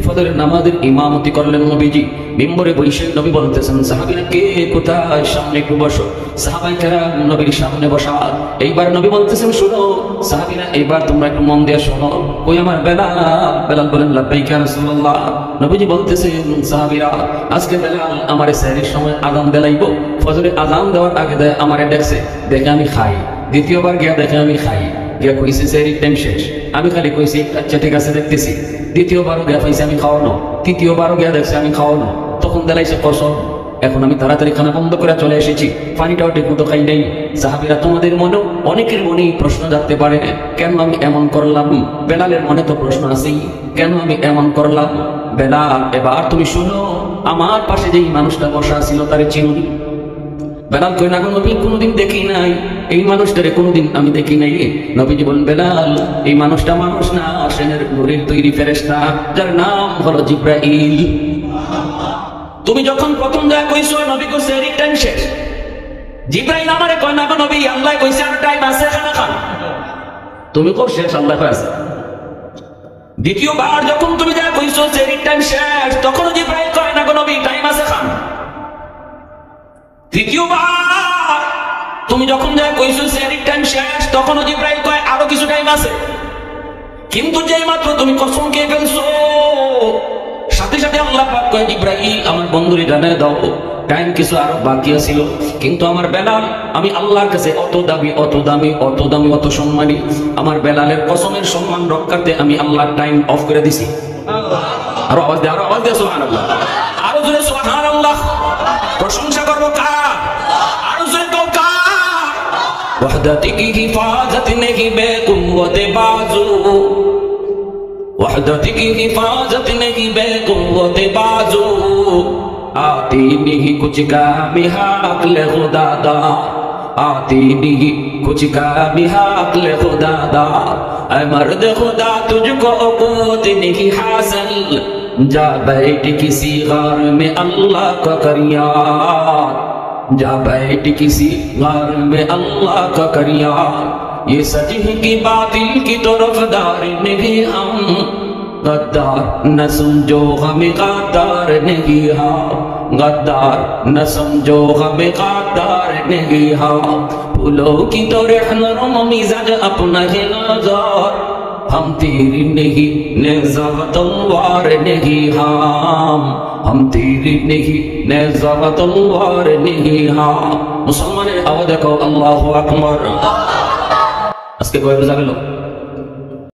ফজরের নামাজের ইমামতি করলেন নবীজি। মিম্বরে বসে নবী বলতেছেন, সাহাবীরা কে কোথায়, সামনে একটু বসো। সাহাবায়ে কেরাম নবীর সামনে বসা। এইবার নবী বলতেছেন, শোনো সাহাবীরা, এইবার তোমরা একটু মন দিয়ে শোনো। ওই আমার বেলাল। বেলাল বলেন, লাব্বাইকা ইয়া রাসূলুল্লাহ। নবীজি বলতেছেন, সাহাবীরা, আজকে বেলাল আমারে সেহরির সময় আযান দেলাইবো। ফজরে আযান দেওয়ার আগে দেয় আমারে দেখছে, দেখে আমি খাই। দ্বিতীয়বার গিয়া দেখে আমি খাই, গিয়া কইছে সেহরির টাইম শেষ। আমি খালি কইছি আচ্ছা ঠিক আছে দেখতেছি। দ্বিতীয়বারও গিয়া পাইছে আমি খাওয়ানো। তৃতীয়বারও গিয়া দেখছে আমি খাওয়ানো। তখন দেলাইছে কসম। এখন আমি তাড়াতাড়ি খানা বন্ধ করে চলে এসেছি, পানিটাও ঠিক মতো খাই নাই। সাহাবীরা, তোমাদের মনেও, অনেকের মনেই প্রশ্ন জাগতে পারে, কেন আমি এমন করলাম? বেলালের মনে তো প্রশ্ন আছেই, কেন আমি এমন করলাম? বেলাল, এবার তুমি শুনো, আমার পাশে যেই মানুষটা বসা ছিল তারে চিনুনি? বেলাল কই, না নবী, কোনোদিন দেখি নাই এই মানুষটারে, কোনোদিন আমি দেখি নাই। নবীজি বলেন, বেলাল, এই মানুষটা মানুষ না, আশেনের নূরের তৈরি ফেরেশতা, যার নাম হলো জিবরাইল। তুমি যখন প্রথম যা কইছো নবী কইছে এর টাইম শেষ, জিবরাইল আমারে কয় না নবী, আল্লাহ কইছে আর টাইম আছে, খানা খান। তুমি কও শেষ, আল্লাহ কইছে। দ্বিতীয়বার যখন তুমি যা কইছো এর টাইম শেষ, তখন জিবরাইল কয় না নবী, টাইম আছে, খান। তৃতীয়বার তুমি যখন যা কইছো সেহরির টাইম শেষ, তখন জিবরাইল কয় আরো কিছু টাইম আছে। কিন্তু যেই মাত্র তুমি কসম খেয়ে ফেলছো, সাথে সাথে আল্লাহ পাক কয়, জিবরাইল আমার বন্ধুরে জানায় দাও টাইম কিছু আরো বাকি ছিল। কিন্তু আমার বেলাল, আমি আল্লাহর কাছে অত দামি, অত দামি, অত দামি, অত সম্মানী, আমার বেলালের কসমের সম্মান রক্ষার্থে আমি আল্লাহর টাইম অফ করে দিছি। আরো আওয়াজ দিয়ে, আরো আওয়াজ দিয়ে সুবহানাল্লাহ, আরো জোরে সুবহানাল্লাহ। প্রশংসা করবো কার? আরো জোরে কও কার? ওয়াহদাতি কি হিফাজত নেহি বেকুওয়াতে বাজু, ওয়াহদাতি কি হিফাজত নেহি বেকুওয়াতে বাজু, आती नहीं कुछ काम हाकले खुदा दा, आती नहीं कुछ काम हाकले खुदा दा, ऐ मर्द खुदा तुझको कुव्वत नहीं हासिल, जा बैठ किसी गार में अल्लाह का कर याद, जा बैठ किसी गार में अल्लाह का कर याद, ये सच है कि बातिल की तरफदार नहीं हम, गद्दार न समझो हमें गद्दार नहीं हाँ, गद्दार न समझो हमें गद्दार नहीं हाँ, फूलों की तो रहनुम मिजाज अपना है नज़र, हम तेरी नहीं नेज़ा तलवार नहीं हम, हम तेरी नहीं नेज़ा तलवार नहीं हाँ। मुसलमाনের আওয়াজ দেখো, আল্লাহু আকবার। আজকে কয় রোজা গেল?